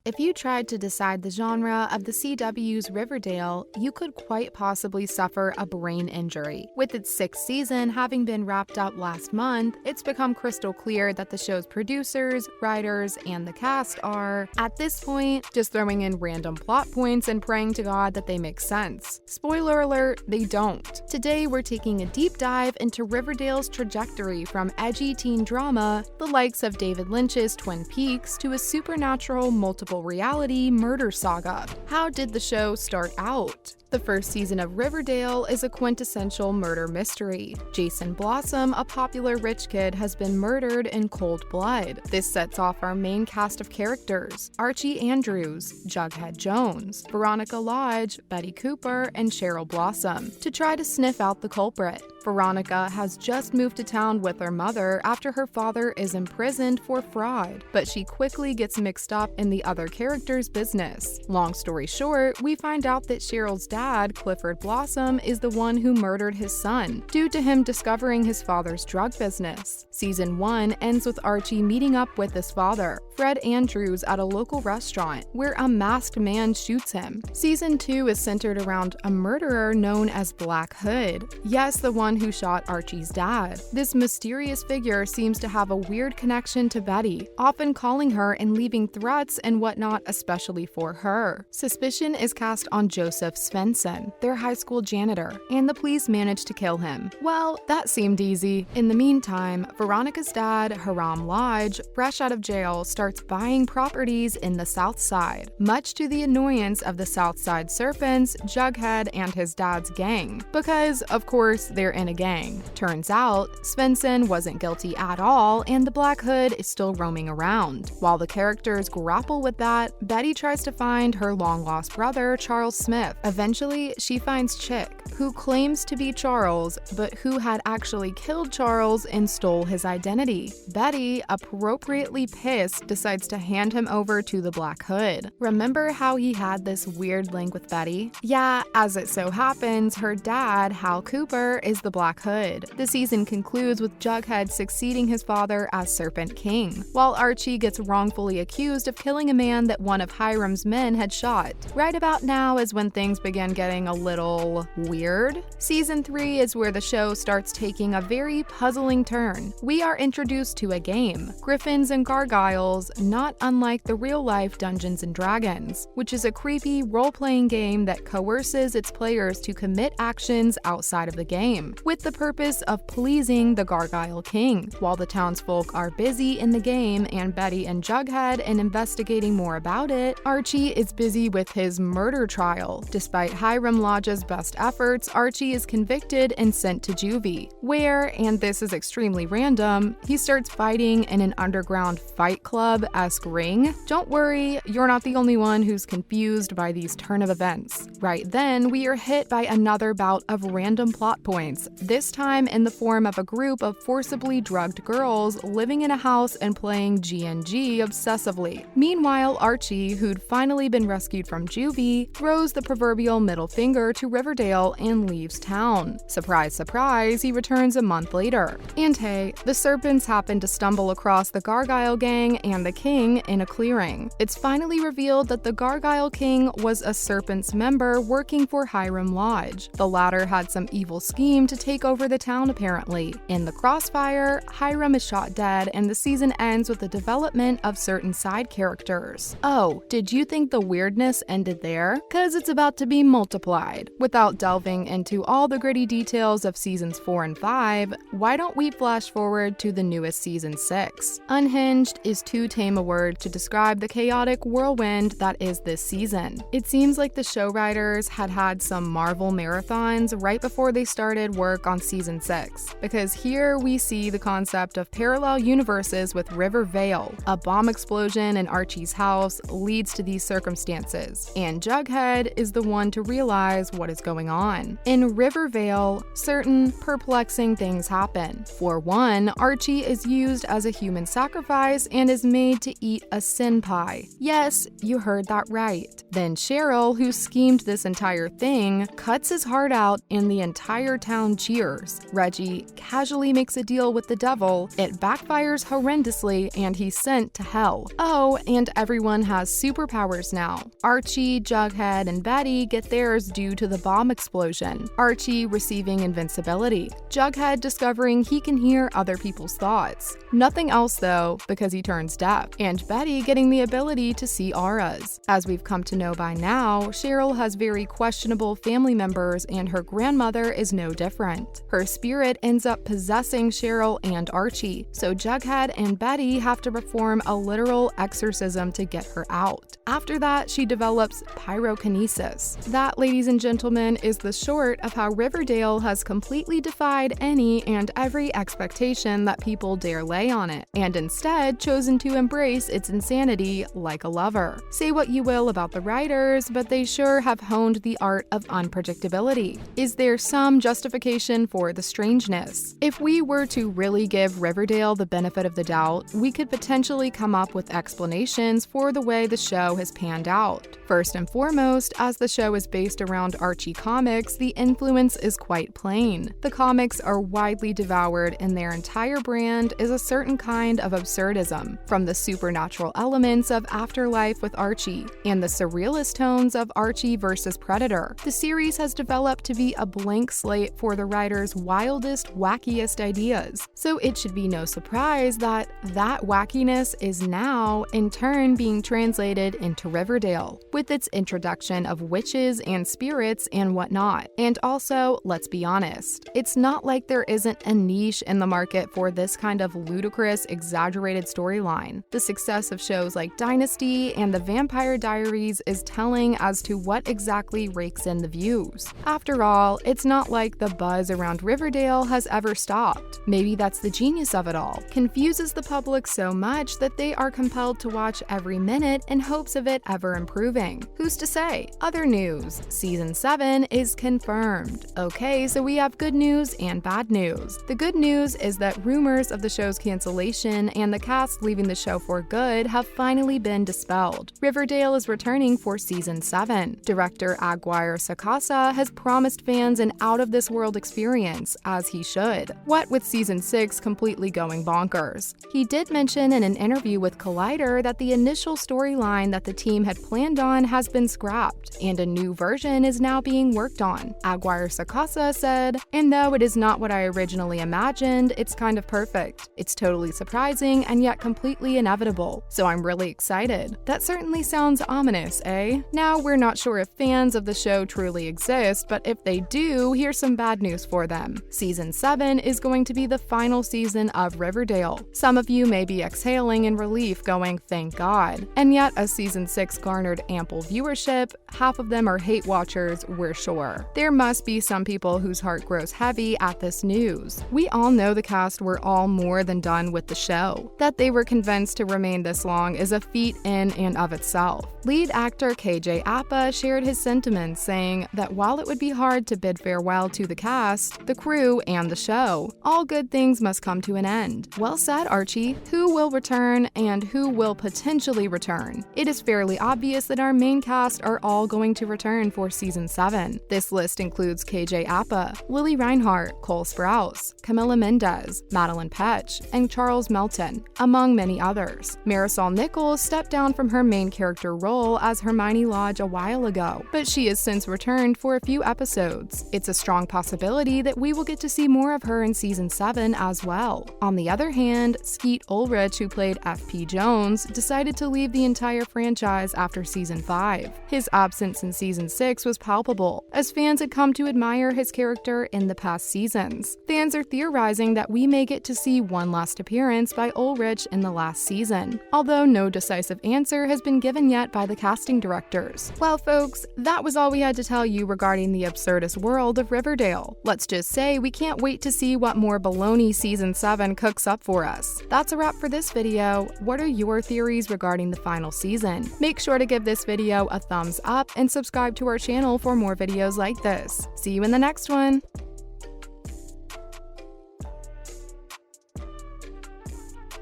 If you tried to decide the genre of the CW's Riverdale, you could quite possibly suffer a brain injury. With its 6th season having been wrapped up last month, it's become crystal clear that the show's producers, writers, and the cast are, at this point, just throwing in random plot points and praying to God that they make sense. Spoiler alert, they don't. Today, we're taking a deep dive into Riverdale's trajectory from edgy teen drama, the likes of David Lynch's Twin Peaks, to a supernatural multiple reality murder saga. How did the show start out? The first season of Riverdale is a quintessential murder mystery. Jason Blossom, a popular rich kid, has been murdered in cold blood. This sets off our main cast of characters: Archie Andrews, Jughead Jones, Veronica Lodge, Betty Cooper, and Cheryl Blossom, to try to sniff out the culprit. Veronica has just moved to town with her mother after her father is imprisoned for fraud, but she quickly gets mixed up in the other characters' business. Long story short, we find out that Cheryl's dad, Clifford Blossom, is the one who murdered his son, due to him discovering his father's drug business. Season 1 ends with Archie meeting up with his father, Fred Andrews, at a local restaurant, where a masked man shoots him. Season 2 is centered around a murderer known as Black Hood. Yes, the one who shot Archie's dad. This mysterious figure seems to have a weird connection to Betty, often calling her and leaving threats and whatnot especially for her. Suspicion is cast on Joseph Svensson, their high school janitor, and the police manage to kill him. Well, that seemed easy. In the meantime, Veronica's dad, Hiram Lodge, fresh out of jail, starts buying properties in the South Side, much to the annoyance of the South Side Serpents, Jughead, and his dad's gang. Because, of course, they're in a gang. Turns out, Svensson wasn't guilty at all, and the Black Hood is still roaming around. While the characters grapple with that, Betty tries to find her long-lost brother, Charles Smith. Eventually, she finds Chick, who claims to be Charles, but who had actually killed Charles and stole his identity. Betty, appropriately pissed, decides to hand him over to the Black Hood. Remember how he had this weird link with Betty? Yeah, as it so happens, her dad, Hal Cooper, is the Black Hood. The season concludes with Jughead succeeding his father as Serpent King, while Archie gets wrongfully accused of killing a man that one of Hiram's men had shot. Right about now is when things begin getting a little weird. Season 3 is where the show starts taking a very puzzling turn. We are introduced to a game, Griffins and Gargoyles, not unlike the real-life Dungeons & Dragons, which is a creepy role-playing game that coerces its players to commit actions outside of the game, with the purpose of pleasing the Gargoyle King. While the townsfolk are busy in the game and Betty and Jughead and investigating more about it, Archie is busy with his murder trial. Despite Hiram Lodge's best efforts, Archie is convicted and sent to juvie, where, and this is extremely random, he starts fighting in an underground Fight Club-esque ring. Don't worry, you're not the only one who's confused by these turn of events. Right then, we are hit by another bout of random plot points, this time in the form of a group of forcibly drugged girls living in a house and playing G&G obsessively. Meanwhile, Archie, who'd finally been rescued from juvie, throws the proverbial middle finger to Riverdale and leaves town. Surprise, surprise, he returns a month later. And hey, the Serpents happen to stumble across the Gargoyle Gang and the King in a clearing. It's finally revealed that the Gargoyle King was a Serpents member working for Hiram Lodge. The latter had some evil scheme to take over the town apparently. In the crossfire, Hiram is shot dead and the season ends with the development of certain side characters. Oh, did you think the weirdness ended there? Cause it's about to be multiplied. Without delving into all the gritty details of seasons 4 and 5, why don't we flash forward to the newest season 6? Unhinged is too tame a word to describe the chaotic whirlwind that is this season. It seems like the show writers had some Marvel marathons right before they started work on season 6, because here we see the concept of parallel universes with Riverdale. A bomb explosion in Archie's house leads to these circumstances, and Jughead is the one to to realize what is going on. In Riverdale, certain perplexing things happen. For one, Archie is used as a human sacrifice and is made to eat a sin pie. Yes, you heard that right. Then Cheryl, who schemed this entire thing, cuts his heart out and the entire town cheers. Reggie casually makes a deal with the devil. It backfires horrendously and he's sent to hell. Oh, and everyone has superpowers now. Archie, Jughead, and Betty get theirs due to the bomb explosion. Archie receiving invincibility. Jughead discovering he can hear other people's thoughts. Nothing else though, because he turns deaf. And Betty getting the ability to see auras. As we've come to know by now, Cheryl has very questionable family members and her grandmother is no different. Her spirit ends up possessing Cheryl and Archie, so Jughead and Betty have to perform a literal exorcism to get her out. After that, she develops pyrokinesis. That, ladies and gentlemen, is the short of how Riverdale has completely defied any and every expectation that people dare lay on it, and instead chosen to embrace its insanity like a lover. Say what you will about the writers, but they sure have honed the art of unpredictability. Is there some justification for the strangeness? If we were to really give Riverdale the benefit of the doubt, we could potentially come up with explanations for the way the show has panned out. First and foremost, as the show is based around Archie comics, the influence is quite plain. The comics are widely devoured and their entire brand is a certain kind of absurdism, from the supernatural elements of Afterlife with Archie and the surrealist tones of Archie versus Predator. The series has developed to be a blank slate for the writer's wildest, wackiest ideas, so it should be no surprise that wackiness is now, in turn, being translated into Riverdale, with its introduction of witches and spirits and whatnot. And also, let's be honest, it's not like there isn't a niche in the market for this kind of ludicrous, exaggerated storyline. The success of shows like Dynasty and The Vampire Diaries is telling as to what exactly rakes in the views. After all, it's not like the buzz around Riverdale has ever stopped. Maybe that's the genius of it all. Confuses the public so much that they are compelled to watch every minute in hopes of it ever improving. Who's to say? Other news. Season 7 is confirmed. Okay, so we have good news and bad news. The good news is that rumors of the show's cancellation and the cast leaving the show for good have finally been dispelled. Riverdale is returning for Season 7. Director Aguirre Sacasa has promised fans an out-of-this-world experience, as he should. What with Season 6 completely going bonkers. He did mention in an interview with Collider that the initial storyline that the team had planned on has been scrapped, and a new version is now being worked on. Aguirre Sacasa said, "And though it is not what I originally imagined, it's kind of perfect. It's totally surprising and yet completely inevitable, so I'm really excited." That certainly sounds ominous, eh? Now, we're not sure if fans of the show truly exist, but if they do, here's some bad news for them. Season 7 is going to be the final season of Riverdale. Some of you may be exhaling in relief going, thank God. And yet, as Season 6 garnered ample viewership, half of them are hate watchers, we're sure. There must be some people whose heart grows heavy at this news. We all know the cast were all more than done with the show. That they were convinced to remain this long is a feat in and of itself. Lead actor KJ Apa shared his sentiments, saying that while it would be hard to bid farewell to the cast, the crew, and the show, all good things must come to an end. Well said, Archie. Who will return and who will potentially return? It is fairly obvious that our main cast are all going to return for Season 7. This list includes KJ Apa, Lily Reinhart, Cole Sprouse, Camila Mendez, Madeline Petch, and Charles Melton, among many others. Marisol Nichols stepped down from her main character role as Hermione Lodge a while ago, but she has since returned for a few episodes. It's a strong possibility that we will get to see more of her in Season 7 as well. On the other hand, Skeet Ulrich, who played F.P. Jones, decided to leave the entire franchise after Season 5. His absence in Season 6 was palpable, as fans had come to admire his character in the past seasons. Fans are theorizing that we may get to see one last appearance by Ulrich in the last season, although no decisive answer has been given yet by the casting directors. Well, folks, that was all we had to tell you regarding the absurdist world of Riverdale. Let's just say we can't wait to see what more baloney Season 7 cooks up for us. That's a wrap for this video. What are your theories regarding the final season? Make sure to give this video a thumbs up and subscribe to our channel for more videos like this. See you in the next one!